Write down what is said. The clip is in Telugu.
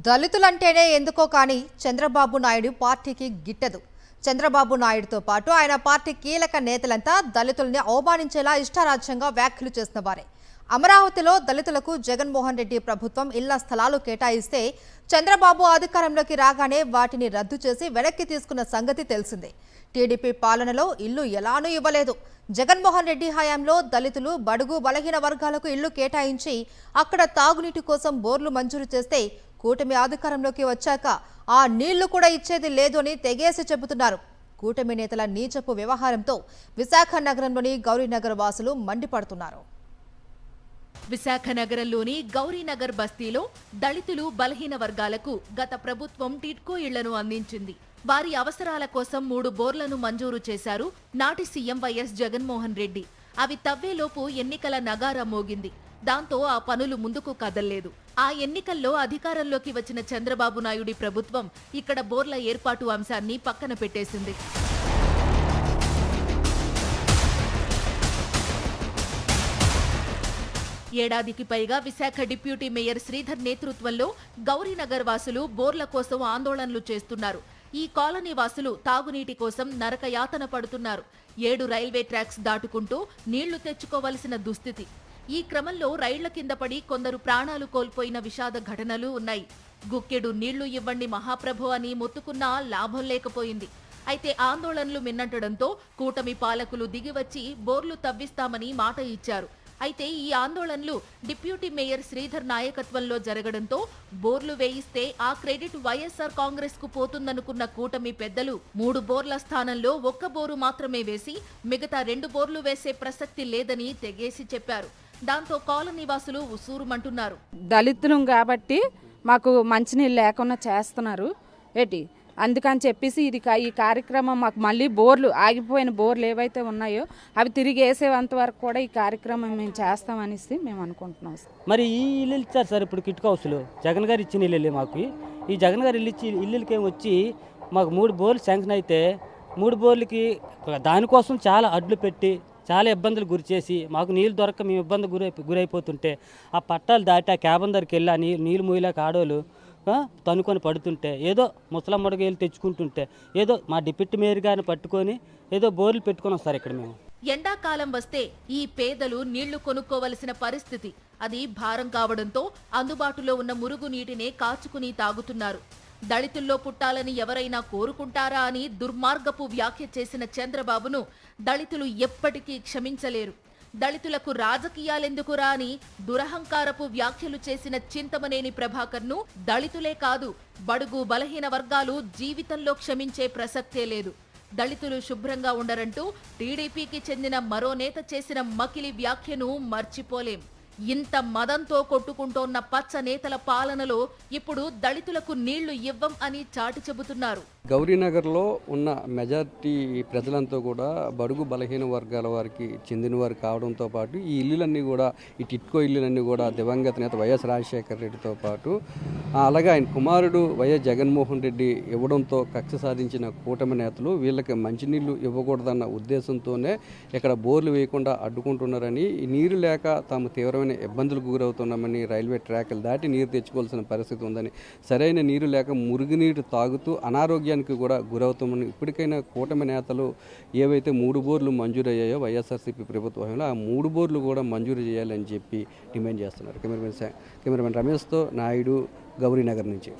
దళితులంటేనే ఎందుకో కానీ చంద్రబాబు నాయుడు పార్టీకి గిట్టదు. చంద్రబాబు నాయుడుతో పాటు ఆయన పార్టీ కీలక నేతలంతా దళితుల్ని అవమానించేలా ఇష్టారాజ్యంగా వ్యాఖ్యలు చేసిన వారే. అమరావతిలో దళితులకు జగన్మోహన్ రెడ్డి ప్రభుత్వం ఇళ్ల స్థలాలు కేటాయిస్తే చంద్రబాబు అధికారంలోకి రాగానే వాటిని రద్దు చేసి వెనక్కి తీసుకున్న సంగతి తెలిసిందే. టీడీపీ పాలనలో ఇల్లు ఎలానూ ఇవ్వలేదు. జగన్మోహన్ రెడ్డి హయాంలో దళితులు, బడుగు, బలహీన వర్గాలకు ఇళ్లు కేటాయించి అక్కడ తాగునీటి కోసం బోర్లు మంజూరు చేస్తే కూటమి అధికారంలోకి వచ్చాక ఆ నీళ్లు కూడా ఇచ్చేది లేదు అని తెగేసి చెబుతున్నారు. కూటమి నేతల నీచపు వ్యవహారంతో విశాఖ నగరంలోని గౌరీనగర్ వాసులు మండిపడుతున్నారు. విశాఖ నగరంలోని గౌరీనగర్ బస్తీలో దళితులు, బలహీన వర్గాలకు గత ప్రభుత్వం టిడ్కో ఇళ్లను అందించింది. వారి అవసరాల కోసం 3 బోర్లను మంజూరు చేశారు నాటి సీఎం వైఎస్ జగన్మోహన్ రెడ్డి. అవి తవ్వేలోపు ఎన్నికల నగారా మోగింది. దాంతో ఆ పనులు ముందుకు కదల్లేదు. ఆ ఎన్నికల్లో అధికారంలోకి వచ్చిన చంద్రబాబు నాయుడి ప్రభుత్వం ఇక్కడ బోర్ల ఏర్పాటు అంశాన్ని పక్కన పెట్టేసింది. ఏడాదికి పైగా విశాఖ డిప్యూటీ మేయర్ శ్రీధర్ నేతృత్వంలో గౌరీనగర్ వాసులు బోర్ల కోసం ఆందోళనలు చేస్తున్నారు. ఈ కాలనీ వాసులు తాగునీటి కోసం నరకయాతన పడుతున్నారు. 7 రైల్వే ట్రాక్స్ దాటుకుంటూ నీళ్లు తెచ్చుకోవలసిన దుస్థితి. ఈ క్రమంలో రైళ్ల కింద పడి కొందరు ప్రాణాలు కోల్పోయిన విషాద ఘటనలు ఉన్నాయి. గుక్కెడు నీళ్లు ఇవ్వండి మహాప్రభు అని మొత్తుకున్నా లాభం లేకపోయింది. అయితే ఆందోళనలు మిన్నంటడంతో కూటమి పాలకులు దిగివచ్చి బోర్లు తవ్విస్తామని మాట ఇచ్చారు. అయితే ఈ ఆందోళనలు డిప్యూటీ మేయర్ శ్రీధర్ నాయకత్వంలో జరగడంతో బోర్లు వేయిస్తే ఆ క్రెడిట్ వైఎస్ఆర్ కాంగ్రెస్ కు పోతుందనుకున్న కూటమి పెద్దలు 3 బోర్ల స్థానంలో 1 బోరు మాత్రమే వేసి మిగతా 2 బోర్లు వేసే ప్రసక్తి లేదని తెగేసి చెప్పారు. దాంతో కాలనీ వాసులు ఉసూరుమంటున్నారు. దళితులం కాబట్టి మాకు మంచినీళ్ళు లేకుండా చేస్తున్నారు అందుకని చెప్పేసి ఈ కార్యక్రమం మాకు మళ్ళీ బోర్లు ఆగిపోయిన బోర్లు ఏవైతే ఉన్నాయో అవి తిరిగి వేసేంత వరకు కూడా ఈ కార్యక్రమం మేము చేస్తామనేసి మేము అనుకుంటున్నాం. మరి ఈ ఇల్లు ఇచ్చారు సార్ ఇప్పుడు కిట్కో హౌస్లో జగన్ గారు ఇచ్చిన ఇల్లు మాకు. ఈ జగన్ గారు ఇల్లుకి వచ్చి మాకు 3 బోర్లు శాంక్షన్ అయితే 3 బోర్లకి దానికోసం చాలా అడ్లు పెట్టి చాలా ఇబ్బందులు గురి చేసి మాకు నీళ్ళు దొరక్క మేము ఇబ్బంది గురైపోతుంటే ఆ పట్టాలు దాటి ఆ క్యాబన్ దగ్గరికి వెళ్ళి ఆ నీళ్ళు మూయలేక ఆడోళ్ళు తనుకొని పడుతుంటే ఏదో ముసలమ్మడికి వెళ్ళి తెచ్చుకుంటుంటే ఏదో మా డిప్యూటీ మేయర్ గారిని పట్టుకొని ఏదో బోర్లు పెట్టుకొని వస్తారు ఇక్కడ మేము. ఎండాకాలం వస్తే ఈ పేదలు నీళ్లు కొనుక్కోవలసిన పరిస్థితి. అది భారం కావడంతో అందుబాటులో ఉన్న మురుగు నీటినే కాచుకుని తాగుతున్నారు. దళితుల్లో పుట్టాలని ఎవరైనా కోరుకుంటారా అని దుర్మార్గపు వ్యాఖ్య చేసిన చంద్రబాబును దళితులు ఎప్పటికీ క్షమించలేరు. దళితులకు రాజకీయాలెందుకురా అని దురహంకారపు వ్యాఖ్యలు చేసిన చింతమనేని ప్రభాకర్ను దళితులే కాదు బడుగు, బలహీన వర్గాలు జీవితంలో క్షమించే ప్రసక్తే లేదు. దళితులు శుభ్రంగా ఉండరంటూ టీడీపీకి చెందిన మరో నేత చేసిన మకిలి వ్యాఖ్యను మర్చిపోలేం. ఇంత మదంతో కొట్టుకుంటోన్న పచ్చ నేతల పాలనలో ఇప్పుడు దళితులకు నీళ్లు ఇవ్వం అని చాటి చెబుతున్నారు. గౌరీనగర్లో ఉన్న మెజార్టీ ప్రజలంతా కూడా బడుగు, బలహీన వర్గాల వారికి చెందిన వారు కావడంతో పాటు ఈ ఇల్లులన్నీ కూడా ఈ టిట్కో ఇల్లులన్నీ కూడా దివంగత నేత వైఎస్ రాజశేఖర రెడ్డితో పాటు అలాగే ఆయన కుమారుడు వైఎస్ జగన్మోహన్ రెడ్డి ఇవ్వడంతో కక్ష సాధించిన కూటమి నేతలు వీళ్ళకి మంచినీళ్లు ఇవ్వకూడదన్న ఉద్దేశంతోనే ఇక్కడ బోర్లు వేయకుండా అడ్డుకుంటున్నారని, ఈ నీరు లేక తాము తీవ్రమైన ఇబ్బందులకు గురవుతున్నామని, రైల్వే ట్రాక్లు దాటి నీరు తెచ్చుకోవాల్సిన పరిస్థితి ఉందని, సరైన నీరు లేక మురుగునీరు తాగుతూ అనారోగ్యానికి కూడా గురవుతామని ఇప్పటికైనా కూటమి నేతలు ఏవైతే 3 బోర్లు మంజూరయ్యాయో వైఎస్ఆర్సీపీ ప్రభుత్వంలో ఆ 3 బోర్లు కూడా మంజూరు చేయాలని చెప్పి డిమాండ్ చేస్తున్నారు. కెమెరామెన్ రమేష్తో నాయుడు, గౌరీనగర్ నుంచి.